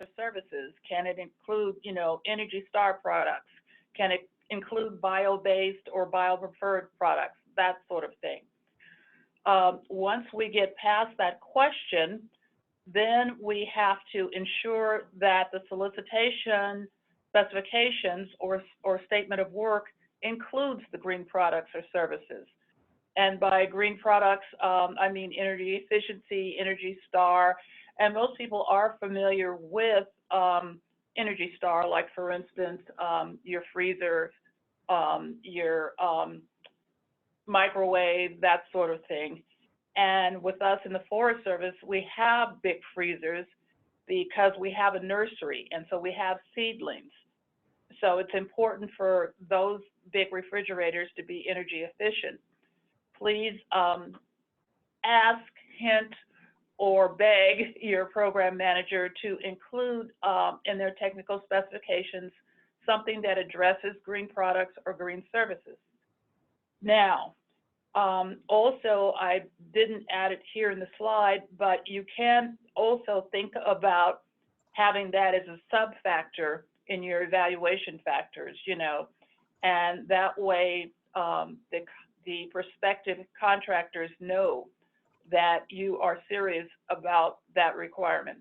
or services? Can it include, Energy Star products? Can it include bio-based or bio-preferred products? That sort of thing. Once we get past that question, then we have to ensure that the solicitation specifications or statement of work includes the green products or services. And by green products, I mean energy efficiency, Energy Star, and most people are familiar with Energy Star, like for instance, your freezer, your microwave, that sort of thing. And with us in the Forest Service, we have big freezers because we have a nursery, and so we have seedlings. So it's important for those big refrigerators to be energy efficient. Please ask, hint, or beg your program manager to include in their technical specifications something that addresses green products or green services. Now, also, I didn't add it here in the slide, but you can also think about having that as a sub-factor in your evaluation factors, and that way the prospective contractors know that you are serious about that requirement.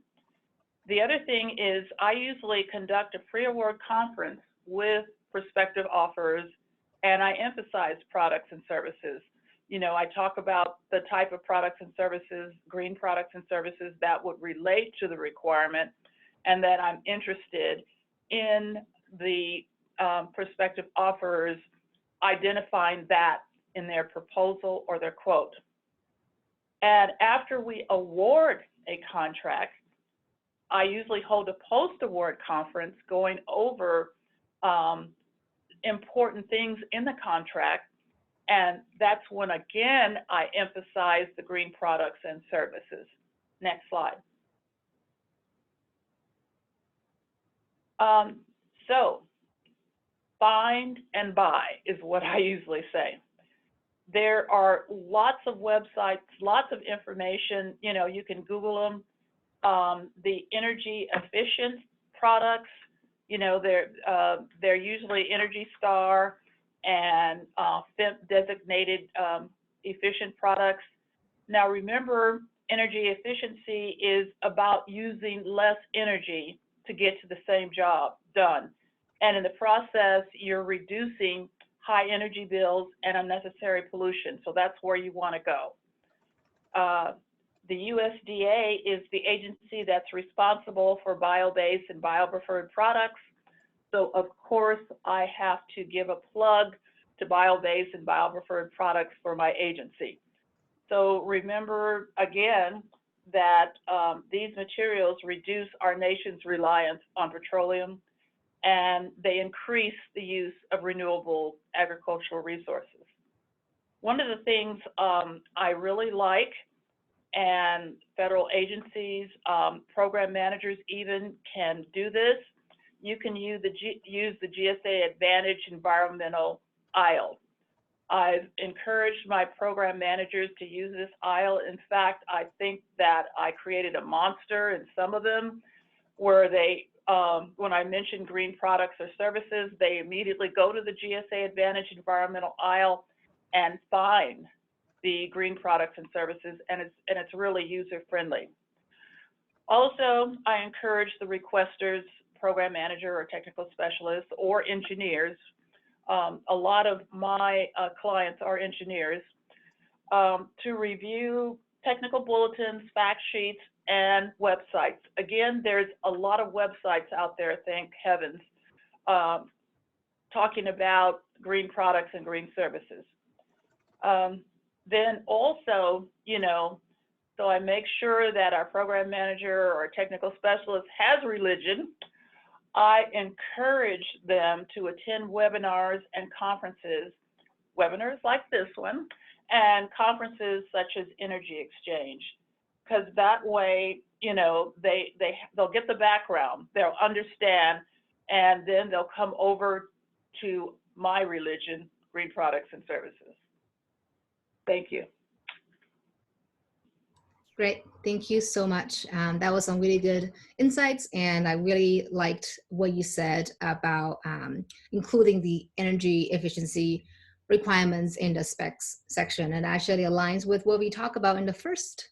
The other thing is I usually conduct a pre-award conference with prospective offers, and I emphasize products and services. I talk about the type of products and services, green products and services that would relate to the requirement, and that I'm interested in the prospective offers identifying that in their proposal or their quote. And after we award a contract, I usually hold a post-award conference going over important things in the contract, and that's when, again, I emphasize the green products and services. Next slide. So, find and buy is what I usually say. There are lots of websites, lots of information, you can Google them. The energy efficient products, they're usually Energy Star and FIMP designated efficient products. Now remember, energy efficiency is about using less energy to get to the same job done. And in the process, you're reducing high energy bills and unnecessary pollution. So that's where you want to go. The USDA is the agency that's responsible for bio-based and bio-preferred products. So of course, I have to give a plug to bio-based and bio-preferred products for my agency. So remember again that these materials reduce our nation's reliance on petroleum, and they increase the use of renewable agricultural resources. One of the things I really like, and federal agencies, program managers even can do this, you can use the GSA Advantage environmental aisle. I've encouraged my program managers to use this aisle. In fact, I think that I created a monster in some of them where they, when I mention green products or services, they immediately go to the GSA Advantage environmental aisle and find the green products and services, and it's really user-friendly. Also, I encourage the requesters, program manager or technical specialists or engineers, a lot of my clients are engineers, to review technical bulletins, fact sheets, and websites. Again, there's a lot of websites out there, thank heavens, talking about green products and green services. Then also, so I make sure that our program manager or technical specialist has religion. I encourage them to attend webinars and conferences, webinars like this one, and conferences such as Energy Exchange, because that way, they'll get the background, they'll understand, and then they'll come over to my religion, green products and services. Thank you. Great. Thank you so much. That was some really good insights, and I really liked what you said about including the energy efficiency requirements in the specs section, and actually aligns with what we talked about in the first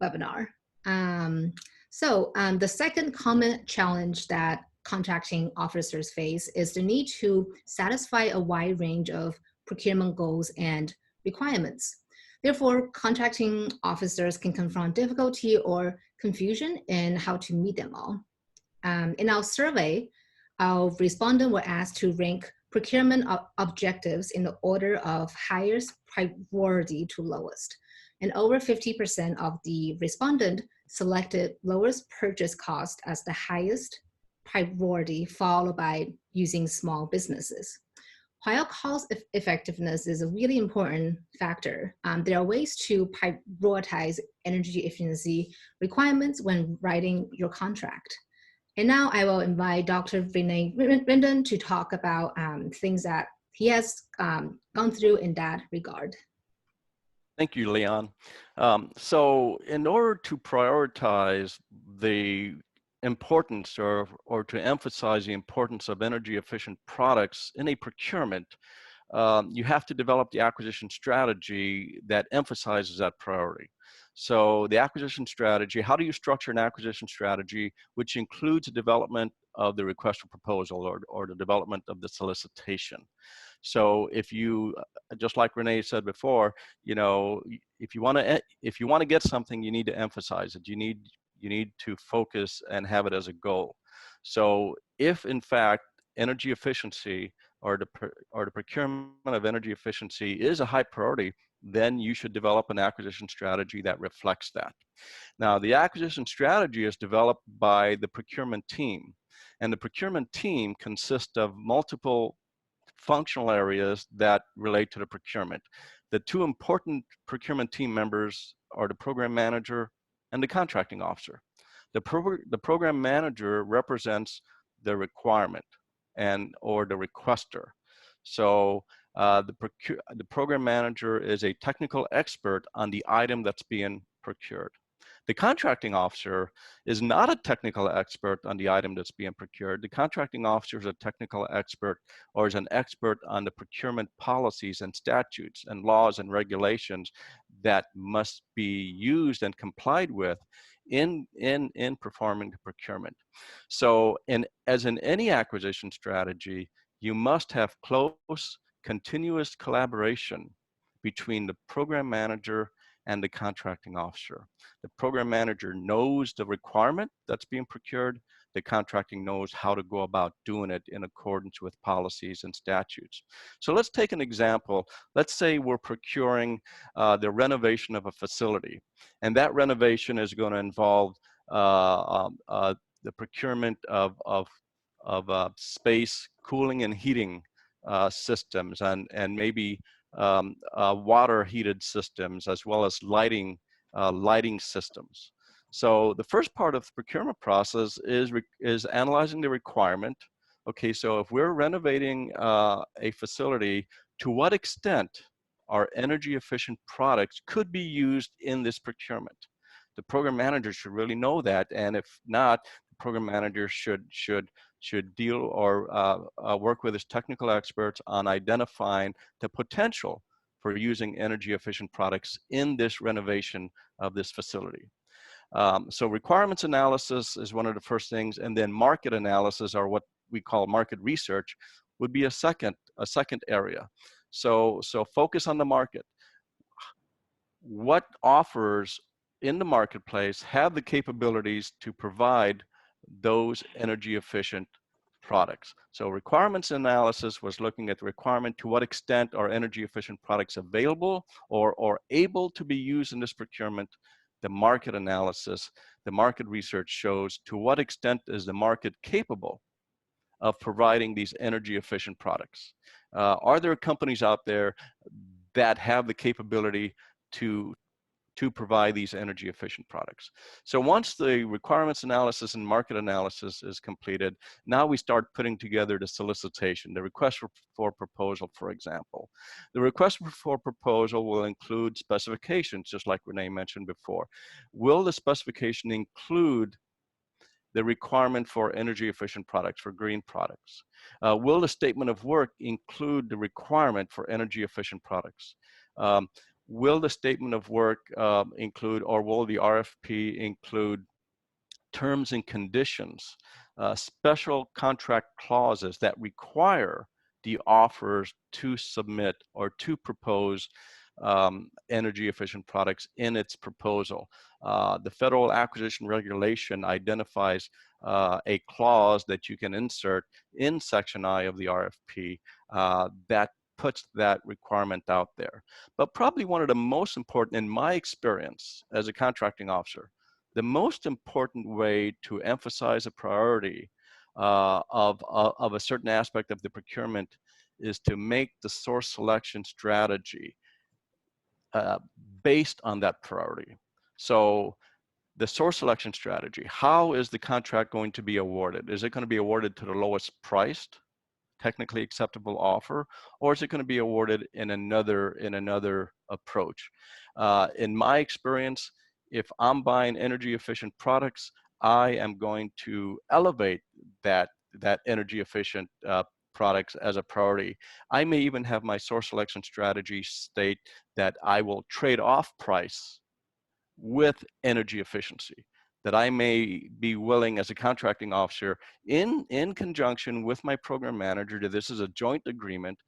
webinar. The second common challenge that contracting officers face is the need to satisfy a wide range of procurement goals and requirements. Therefore, contracting officers can confront difficulty or confusion in how to meet them all. In our survey, our respondents were asked to rank procurement objectives in the order of highest priority to lowest. And over 50% of the respondents selected lowest purchase cost as the highest priority, followed by using small businesses. While cost effectiveness is a really important factor, there are ways to prioritize energy efficiency requirements when writing your contract. And now I will invite Dr. Renee Rendon to talk about things that he has gone through in that regard. Thank you, Leon. So in order to prioritize the importance or to emphasize the importance of energy efficient products in a procurement, you have to develop the acquisition strategy that emphasizes that priority. So the acquisition strategy, how do you structure an acquisition strategy, which includes the development of the request for proposal or the development of the solicitation? So if you, just like Renee said before, you know, if you want to get something, you need to emphasize it. You need to focus and have it as a goal. So if in fact energy efficiency or the procurement of energy efficiency is a high priority, then you should develop an acquisition strategy that reflects that. Now, the acquisition strategy is developed by the procurement team, and the procurement team consists of multiple functional areas that relate to the procurement. The two important procurement team members are the program manager and the contracting officer. The program manager represents the requirement or the requester. So the program manager is a technical expert on the item that's being procured. The contracting officer is not a technical expert on the item that's being procured. The contracting officer is a technical expert or is an expert on the procurement policies and statutes and laws and regulations that must be used and complied with in performing the procurement. So as in any acquisition strategy, you must have close, continuous collaboration between the program manager and the contracting officer. The program manager knows the requirement that's being procured. The contracting knows how to go about doing it in accordance with policies and statutes. So let's take an example. Let's say we're procuring the renovation of a facility, and that renovation is going to involve the procurement of space cooling and heating systems and maybe water heated systems, as well as lighting systems. So the first part of the procurement process is analyzing the requirement. Okay, so if we're renovating a facility, to what extent our energy efficient products could be used in this procurement? The program manager should really know that, and if not, the program manager should deal or work with his technical experts on identifying the potential for using energy efficient products in this renovation of this facility. So requirements analysis is one of the first things, and then market analysis, or what we call market research, would be a second area. So focus on the market. What offers in the marketplace have the capabilities to provide those energy efficient products? So requirements analysis was looking at the requirement, to what extent are energy efficient products available or able to be used in this procurement. The market analysis, the market research shows to what extent is the market capable of providing these energy efficient products. Are there companies out there that have the capability to to provide these energy efficient products. So once the requirements analysis and market analysis is completed, now we start putting together the solicitation, the request for proposal, for example. The request for proposal will include specifications, just like Renee mentioned before. Will the specification include the requirement for energy efficient products, for green products? Will the statement of work include the requirement for energy efficient products? Will the statement of work include, or will the RFP include terms and conditions, special contract clauses that require the offers to submit or to propose energy efficient products in its proposal? The Federal Acquisition Regulation identifies a clause that you can insert in Section I of the RFP that puts that requirement out there. But probably one of the most important, in my experience as a contracting officer, the most important way to emphasize a priority of a certain aspect of the procurement is to make the source selection strategy based on that priority. So the source selection strategy, how is the contract going to be awarded? Is it going to be awarded to the lowest priced, technically acceptable offer, or is it going to be awarded in another approach? In my experience, if I'm buying energy efficient products, I am going to elevate that energy efficient products as a priority. I may even have my source selection strategy state that I will trade off price with energy efficiency, that I may be willing as a contracting officer in conjunction with my program manager, that this is a joint agreement,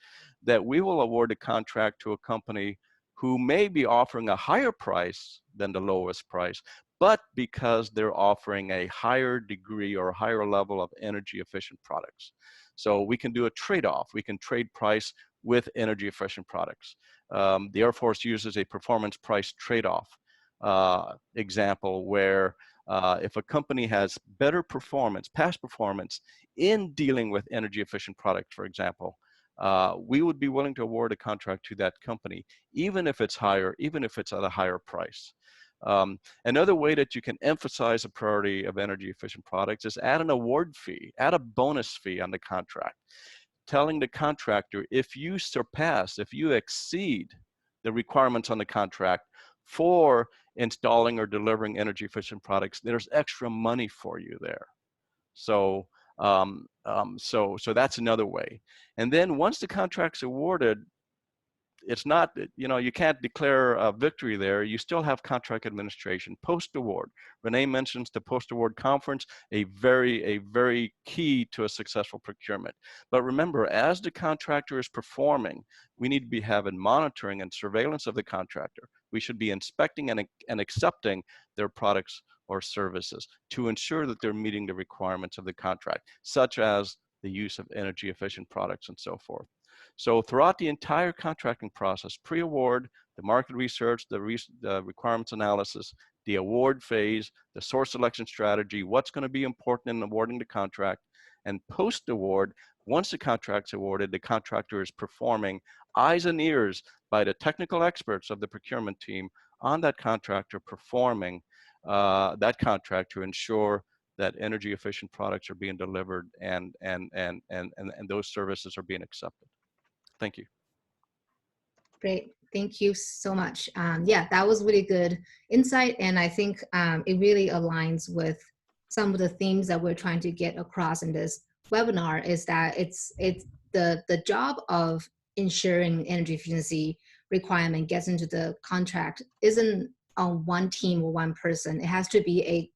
that we will award a contract to a company who may be offering a higher price than the lowest price, but because they're offering a higher degree or a higher level of energy efficient products. So we can do a trade-off. We can trade price with energy efficient products. The Air Force uses a performance price trade-off example where if a company has better performance, past performance in dealing with energy efficient products, for example, we would be willing to award a contract to that company, even if it's higher, even if it's at a higher price. Another way that you can emphasize a priority of energy efficient products is add an award fee, add a bonus fee on the contract, telling the contractor, if you surpass, if you exceed the requirements on the contract for installing or delivering energy efficient products, there's extra money for you there. So so that's another way. And then once the contract's awarded, it's not, you can't declare a victory there. You still have contract administration, post-award. Renee mentions the post-award conference, a very key to a successful procurement. But remember, as the contractor is performing, we need to be having monitoring and surveillance of the contractor. We should be inspecting and accepting their products or services to ensure that they're meeting the requirements of the contract, such as the use of energy efficient products and so forth. So throughout the entire contracting process, pre-award, the market research, the requirements analysis, the award phase, the source selection strategy, what's going to be important in awarding the contract, and post-award, once the contract's awarded, the contractor is performing eyes and ears by the technical experts of the procurement team on that contractor, performing that contract to ensure that energy efficient products are being delivered and those services are being accepted. Thank you. Great. Thank you so much. Yeah, that was really good insight. And I think it really aligns with some of the themes that we're trying to get across in this webinar, is that it's the job of ensuring energy efficiency requirement gets into the contract isn't on one team or one person. It has to be a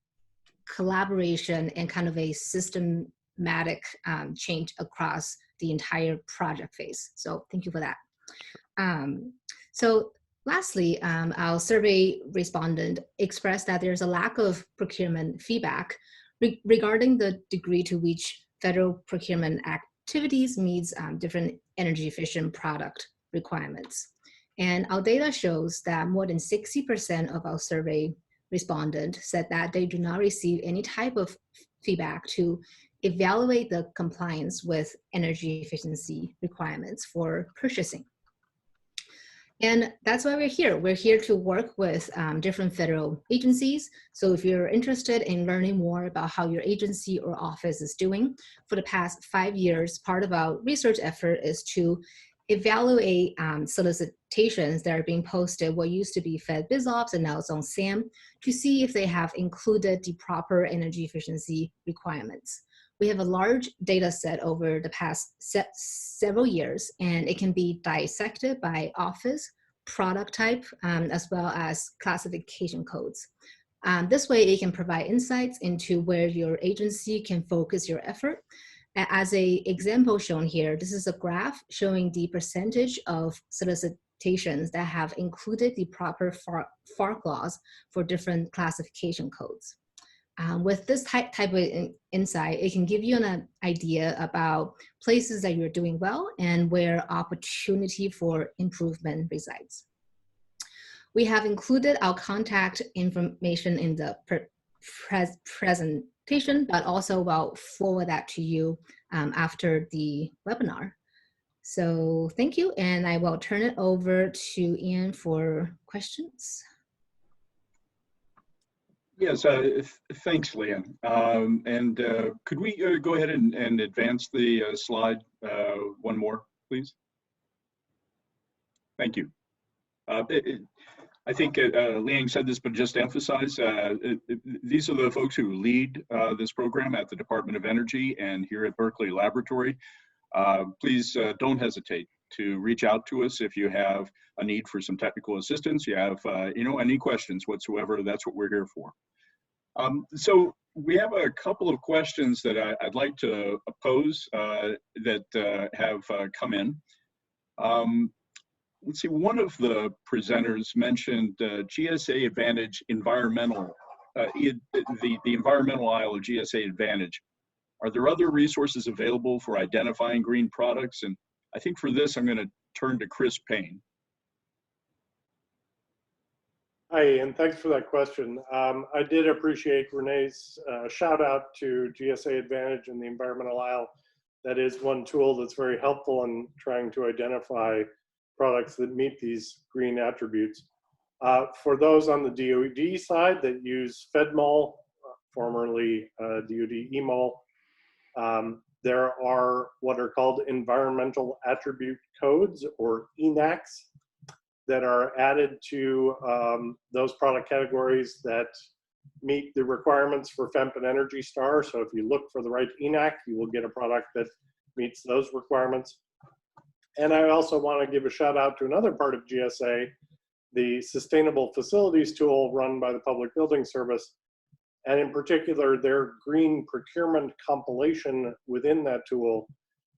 collaboration and kind of a systematic change across the entire project phase. So thank you for that. So lastly, our survey respondent expressed that there's a lack of procurement feedback regarding the degree to which federal procurement activities meets different energy efficient product requirements. And our data shows that more than 60% of our survey respondent said that they do not receive any type of feedback to evaluate the compliance with energy efficiency requirements for purchasing. And that's why we're here. We're here to work with different federal agencies. So if you're interested in learning more about how your agency or office is doing, for the past 5 years, part of our research effort is to evaluate solicitations that are being posted, what used to be Fed BizOps and now it's on SAM, to see if they have included the proper energy efficiency requirements. We have a large data set over the past several years, and it can be dissected by office, product type, as well as classification codes. This way, it can provide insights into where your agency can focus your effort. As an example shown here, this is a graph showing the percentage of solicitations that have included the proper FAR clause for different classification codes. With this type of insight, it can give you an idea about places that you're doing well and where opportunity for improvement resides. We have included our contact information in the presentation, but also I'll forward that to you after the webinar. So thank you, and I will turn it over to Ian for questions. Yes, thanks, Leanne. Could we go ahead and advance the slide one more, please? Thank you. I think Leanne said this, but just to emphasize, these are the folks who lead this program at the Department of Energy and here at Berkeley Laboratory. Please don't hesitate to reach out to us if you have a need for some technical assistance. You have, any questions whatsoever. That's what we're here for. So we have a couple of questions that I'd like to pose that have come in. Let's see, one of the presenters mentioned GSA Advantage environmental, the environmental aisle of GSA Advantage. Are there other resources available for identifying green products? And I think for this, I'm going to turn to Chris Payne. Hi, and thanks for that question. I did appreciate Renee's shout out to GSA Advantage and the environmental aisle. That is one tool that's very helpful in trying to identify products that meet these green attributes. For those on the DoD side that use FedMol, formerly DoD EMOL, there are what are called environmental attribute codes, or ENACs, that are added to those product categories that meet the requirements for FEMP and Energy Star. So if you look for the right ENAC, you will get a product that meets those requirements. And I also want to give a shout out to another part of GSA, the Sustainable Facilities tool run by the Public Building Service. And in particular, their green procurement compilation within that tool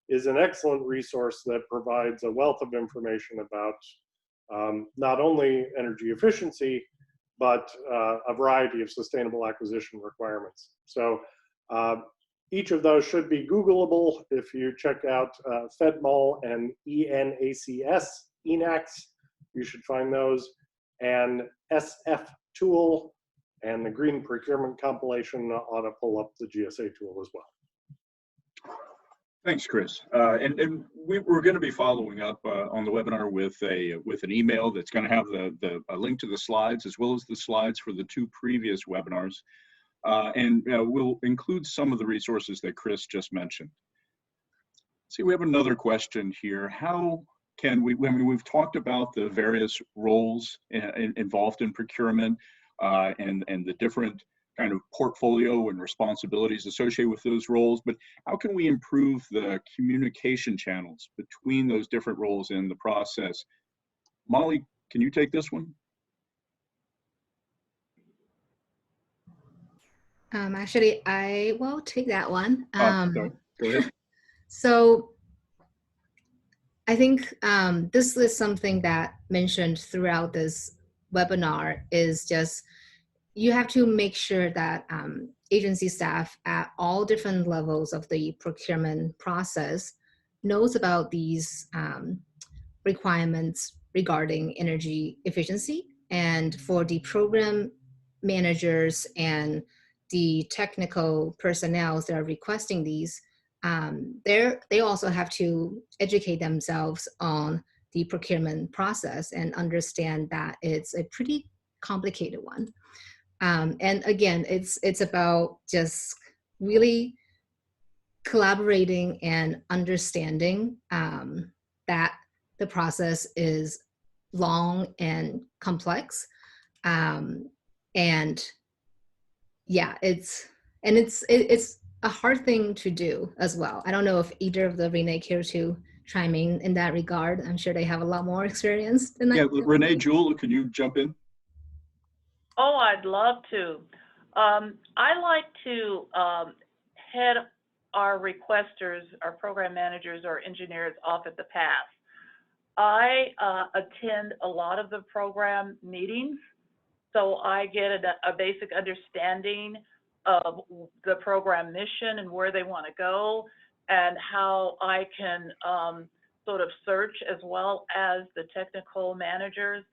is an excellent resource that provides a wealth of information about not only energy efficiency, but a variety of sustainable acquisition requirements. So each of those should be Googleable. If you check out FedMol and ENACS, ENACs, you should find those, and SF tool and the green procurement compilation ought to pull up the GSA tool as well. Thanks, Chris. And we're going to be following up on the webinar with an email that's going to have a link to the slides as well as the slides for the two previous webinars. And we'll include some of the resources that Chris just mentioned. See, we have another question here. How can we, when we've talked about the various roles involved in procurement and the different kind of portfolio and responsibilities associated with those roles, but how can we improve the communication channels between those different roles in the process? Molly, can you take this one? Actually, I will take that one. Go ahead. So I think this is something that mentioned throughout this webinar is just you have to make sure that agency staff at all different levels of the procurement process knows about these requirements regarding energy efficiency. And for the program managers and the technical personnel that are requesting these, they also have to educate themselves on the procurement process and understand that it's a pretty complicated one. And again, it's about just really collaborating and understanding that the process is long and complex. And yeah, it's a hard thing to do as well. I don't know if either of the Renee care to chime in that regard. I'm sure they have a lot more experience than that. Yeah, Renee, Jewell, can you jump in? Oh, I'd love to. I like to head our requesters, our program managers, or engineers off at the pass. I attend a lot of the program meetings, so I get a basic understanding of the program mission and where they want to go, and how I can sort of search, as well as the technical managers,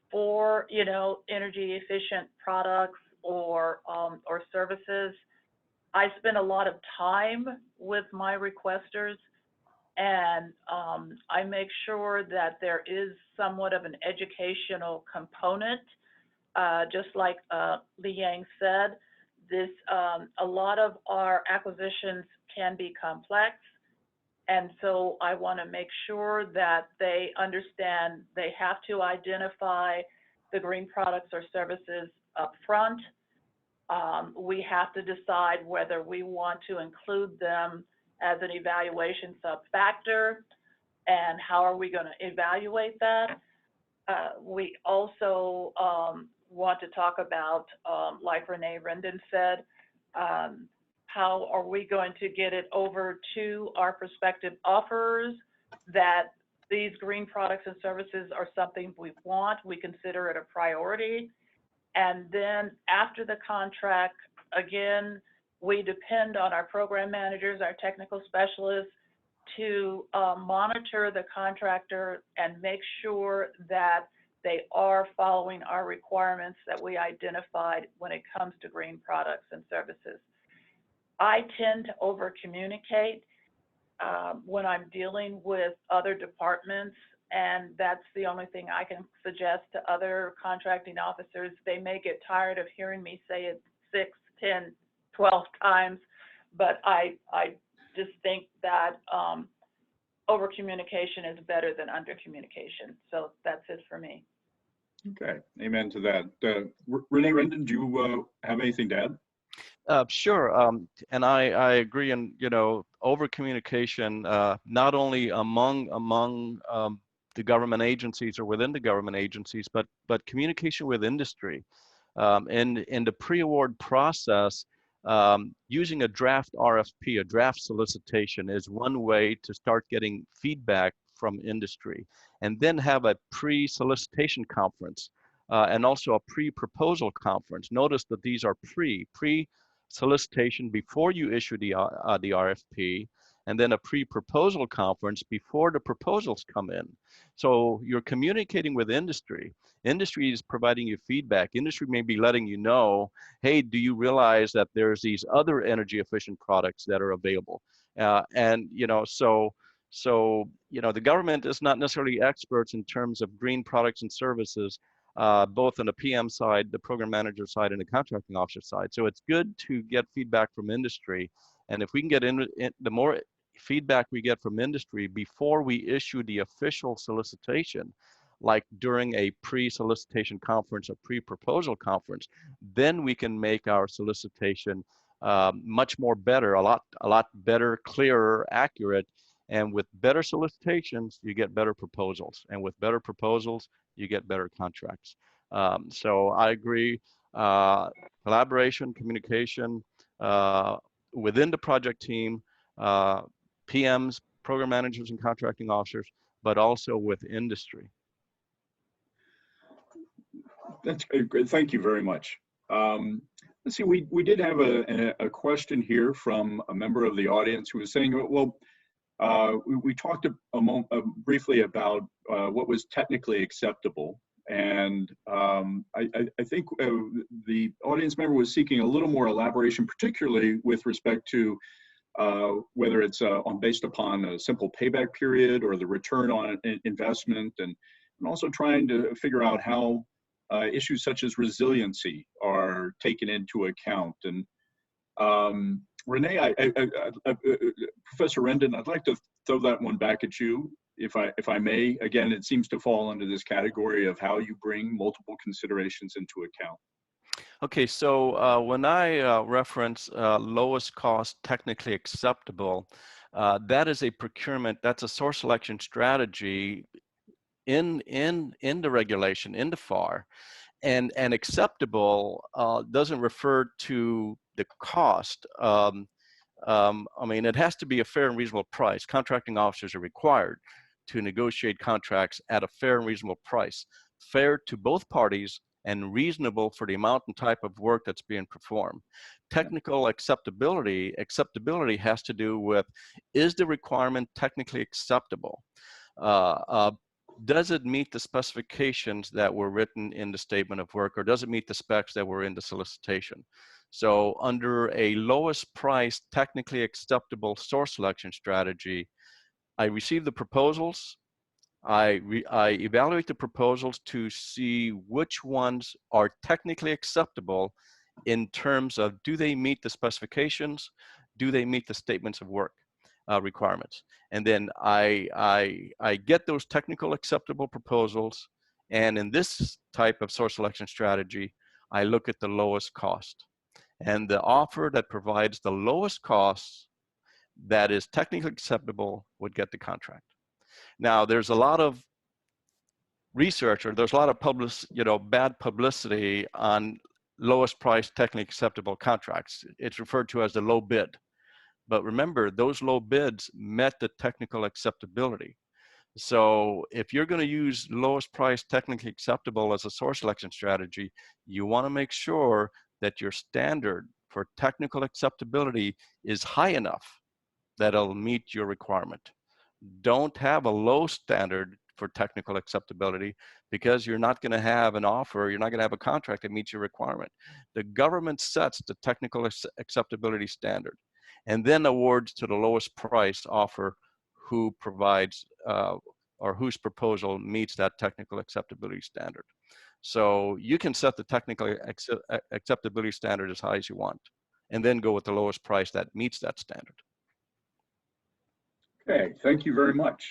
for, you know, energy efficient products or services. I spend a lot of time with my requesters, and I make sure that there is somewhat of an educational component. Just like Liang said, a lot of our acquisitions can be complex, and so I want to make sure that they understand they have to identify the green products or services up front. We have to decide whether we want to include them as an evaluation sub-factor, and how are we going to evaluate that. We also want to talk about, like Renee Rendon said, how are we going to get it over to our prospective offerers that these green products and services are something we want, we consider it a priority. And then after the contract, again, we depend on our program managers, our technical specialists, to monitor the contractor and make sure that they are following our requirements that we identified when it comes to green products and services. I tend to over-communicate when I'm dealing with other departments, and that's the only thing I can suggest to other contracting officers. They may get tired of hearing me say it 6, 10, 12 times, but I just think that over-communication is better than under-communication. So that's it for me. Okay, amen to that. Renee Rendon, do you have anything to add? Sure, and I agree. And you know, over communication, not only among the government agencies or within the government agencies, but communication with industry. In the pre-award process, using a draft RFP, a draft solicitation, is one way to start getting feedback from industry, and then have a pre-solicitation conference and also a pre-proposal conference. Notice that these are pre-solicitation before you issue the RFP, and then a pre-proposal conference before the proposals come in. So you're communicating with industry. Industry is providing you feedback. Industry may be letting you know, hey, do you realize that there's these other energy efficient products that are available? And you know, so you know, the government is not necessarily experts in terms of green products and services, both on the PM side, the program manager side, and the contracting officer side. So it's good to get feedback from industry. And if we can get the more feedback we get from industry before we issue the official solicitation, like during a pre-solicitation conference or pre-proposal conference, then we can make our solicitation much more better, a lot better, clearer, accurate. And with better solicitations, you get better proposals. And with better proposals, you get better contracts. So I agree, collaboration, communication within the project team, PMs, program managers and contracting officers, but also with industry. That's great. Thank you very much. Let's see, we did have a question here from a member of the audience who was saying, well, we talked briefly about what was technically acceptable, and I think the audience member was seeking a little more elaboration, particularly with respect to whether it's based upon a simple payback period or the return on investment, and also trying to figure out how issues such as resiliency are taken into account. And Renee, Professor Rendon, I'd like to throw that one back at you, if I may. Again, it seems to fall under this category of how you bring multiple considerations into account. Okay, so when I reference lowest cost technically acceptable, that is a procurement, that's a source selection strategy in the regulation, in the FAR. And acceptable doesn't refer to the cost. I mean, it has to be a fair and reasonable price. Contracting officers are required to negotiate contracts at a fair and reasonable price, fair to both parties and reasonable for the amount and type of work that's being performed. Technical acceptability has to do with, is the requirement technically acceptable? Does it meet the specifications that were written in the statement of work, or does it meet the specs that were in the solicitation? So under a lowest price, technically acceptable source selection strategy, I receive the proposals, I evaluate the proposals to see which ones are technically acceptable in terms of, do they meet the specifications? Do they meet the statements of work requirements? And then I get those technical acceptable proposals, and in this type of source selection strategy, I look at the lowest cost. And the offer that provides the lowest cost that is technically acceptable would get the contract. Now, there's a lot of research, or there's a lot of bad publicity on lowest price technically acceptable contracts. It's referred to as the low bid. But remember, those low bids met the technical acceptability. So if you're going to use lowest price technically acceptable as a source selection strategy, you want to make sure that your standard for technical acceptability is high enough that it'll meet your requirement. Don't have a low standard for technical acceptability, because you're not going to have an offer, you're not going to have a contract that meets your requirement. The government sets the technical acceptability standard and then awards to the lowest price offer who provides or whose proposal meets that technical acceptability standard. So you can set the technical acceptability standard as high as you want, and then go with the lowest price that meets that standard. Okay, thank you very much.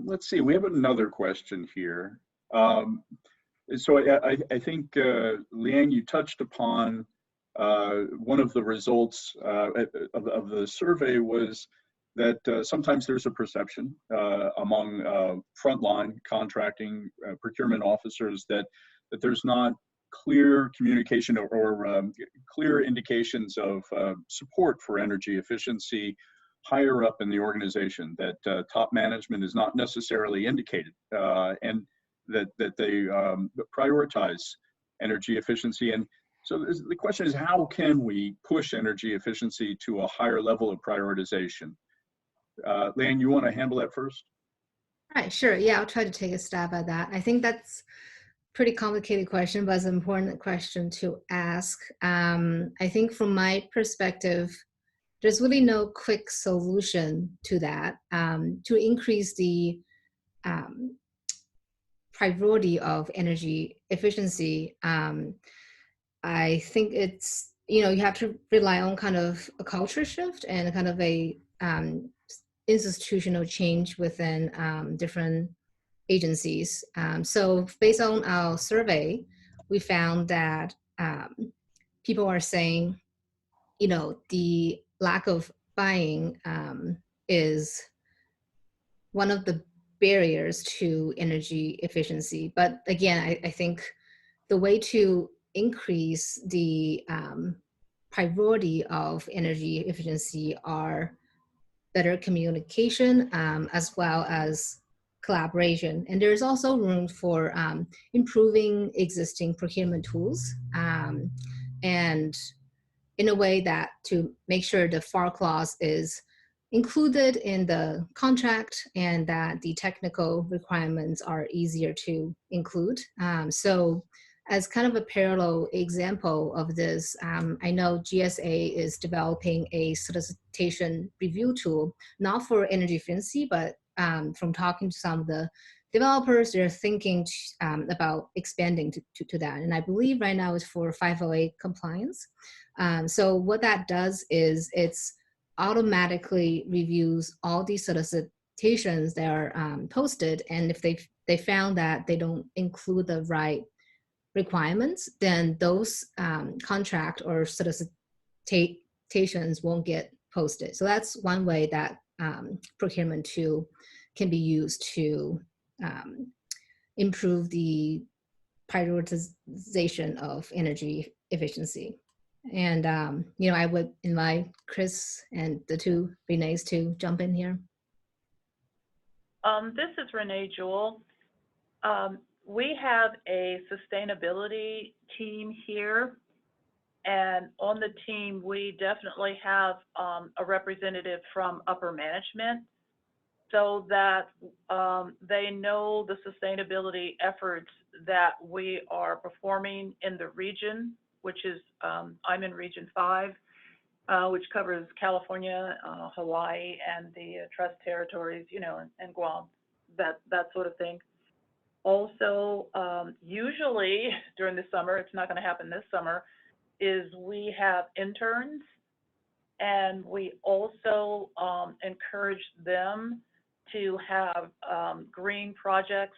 Let's see, we have another question here. So I think, Leanne, you touched upon one of the results of the survey was that sometimes there's a perception among frontline contracting procurement officers that there's not clear communication or clear indications of support for energy efficiency higher up in the organization, that top management is not necessarily indicated, and that they prioritize energy efficiency. And so the question is, how can we push energy efficiency to a higher level of prioritization? Leanne, you want to handle that first? All right, sure. Yeah, I'll try to take a stab at that. I think that's a pretty complicated question, but it's an important question to ask. I think from my perspective, there's really no quick solution to that. To increase the priority of energy efficiency, I think it's, you have to rely on kind of a culture shift and kind of a institutional change within different agencies. So based on our survey, we found that people are saying, the lack of buying is one of the barriers to energy efficiency. But again, I think the way to increase the priority of energy efficiency are better communication, as well as collaboration. And there's also room for improving existing procurement tools, and in a way that to make sure the FAR clause is included in the contract and that the technical requirements are easier to include. So as kind of a parallel example of this, I know GSA is developing a solicitation review tool, not for energy efficiency, but from talking to some of the developers, they're thinking about expanding to that. And I believe right now it's for 508 compliance. So what that does is it's automatically reviews all these solicitations that are posted. And if they found that they don't include the right requirements, then those contract or solicitations won't get posted. So that's one way that procurement tool can be used to improve the prioritization of energy efficiency. And you know, I would invite Chris and the two Renees to jump in here. This is Renee, Jewell. We have a sustainability team here, and on the team, we definitely have a representative from upper management so that they know the sustainability efforts that we are performing in the region, which is, I'm in Region 5, which covers California, Hawaii, and the Trust Territories, you know, and Guam, that sort of thing. Also, usually during the summer, it's not going to happen this summer, is we have interns, and we also encourage them to have green projects,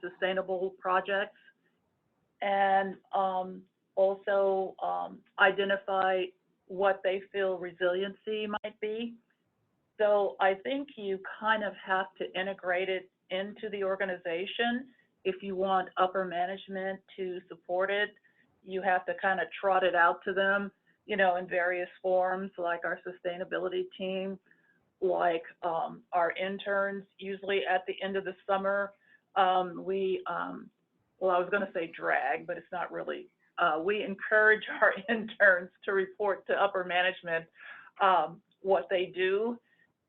sustainable projects, and also identify what they feel resiliency might be. So I think you kind of have to integrate it into the organization. If you want upper management to support it, you have to kind of trot it out to them, you know, in various forms, like our sustainability team, like our interns. Usually at the end of the summer, well, I was going to say drag, but it's not really. We encourage our interns to report to upper management what they do.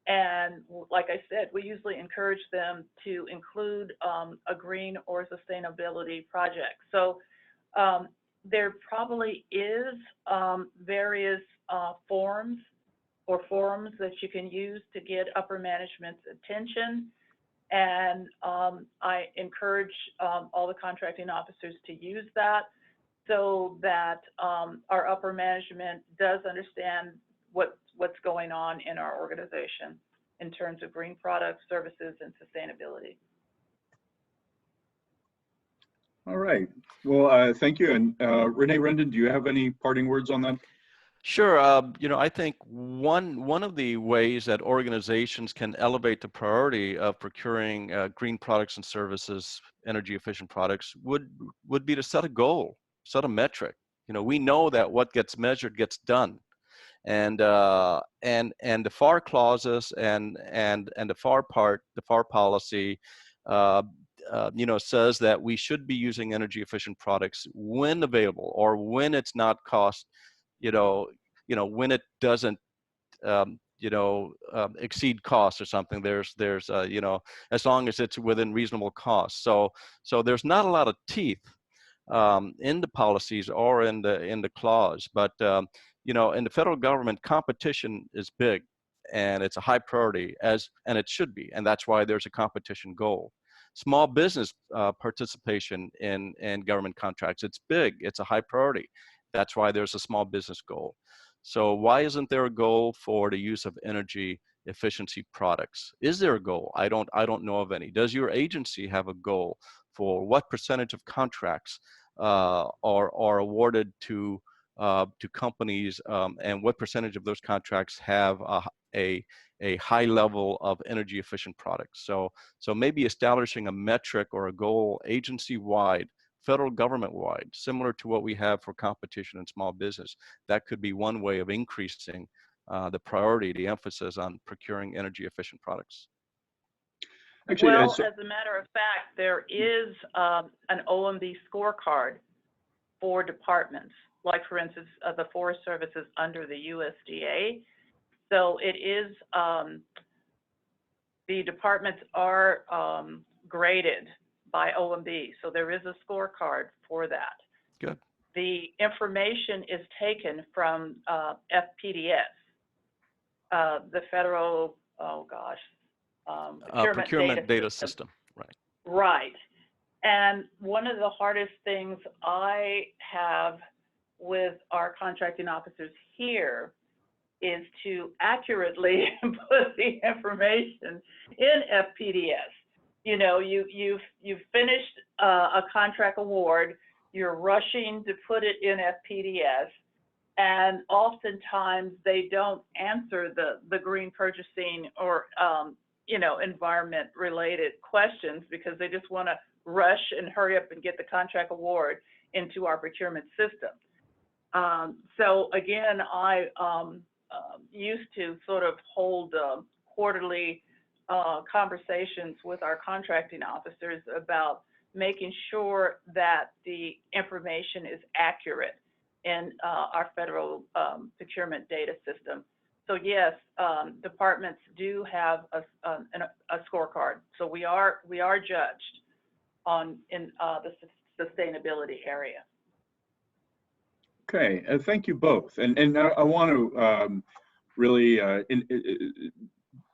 And like I said, we usually encourage them to include a green or sustainability project. So there probably is various forums that you can use to get upper management's attention. And I encourage all the contracting officers to use that so that our upper management does understand what's going on in our organization in terms of green products, services, and sustainability. All right. Well, thank you. And Renee, Rendon, do you have any parting words on that? Sure. You know, I think one of the ways that organizations can elevate the priority of procuring green products and services, energy efficient products, would be to set a goal, set a metric. You know, we know that what gets measured gets done, and the FAR clauses and the FAR part, the FAR policy, you know, says that we should be using energy efficient products when available or when it's not cost. You know, when it doesn't, exceed costs or something. There's, you know, as long as it's within reasonable cost. So there's not a lot of teeth in the policies or in the clause, but you know, in the federal government, competition is big, and it's a high priority, and it should be, and that's why there's a competition goal. Small business participation in government contracts, it's big, it's a high priority. That's why there's a small business goal. So why isn't there a goal for the use of energy efficiency products? Is there a goal? I don't know of any. Does your agency have a goal for what percentage of contracts are awarded to companies, and what percentage of those contracts have a high level of energy efficient products? So maybe establishing a metric or a goal agency-wide, federal government-wide, similar to what we have for competition and small business. That could be one way of increasing the priority, the emphasis on procuring energy efficient products. Actually, well, as a matter of fact, there is an OMB scorecard for departments, like for instance, the Forest Service is under the USDA. So it is, the departments are graded by OMB. So there is a scorecard for that. Good. The information is taken from FPDS, the Federal, Procurement data system. Right. Right. And one of the hardest things I have with our contracting officers here is to accurately put the information in FPDS. You know, you've finished a contract award, you're rushing to put it in FPDS, and oftentimes they don't answer the green purchasing or you know, environment related questions because they just want to rush and hurry up and get the contract award into our procurement system. So again, I used to sort of hold quarterly conversations with our contracting officers about making sure that the information is accurate in our federal procurement data system. So yes, departments do have a scorecard. So we are judged in the sustainability area. Okay, thank you both. And I want to really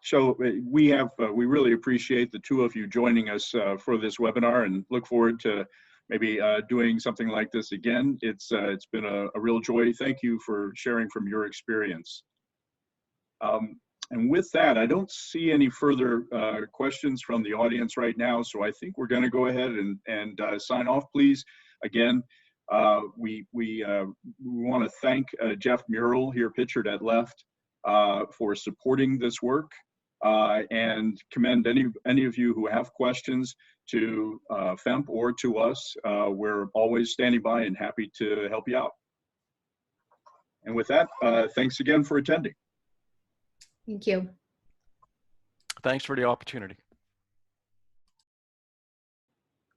show we really appreciate the two of you joining us for this webinar, and look forward to maybe doing something like this again. It's been a real joy. Thank you for sharing from your experience. And with that, I don't see any further questions from the audience right now, so I think we're going to go ahead and sign off, please. Again, we want to thank Jeff Murrell, here pictured at left, for supporting this work, and commend any of you who have questions to FEMP or to us. We're always standing by and happy to help you out. And with that, thanks again for attending. Thank you. Thanks for the opportunity.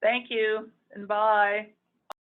Thank you, and bye.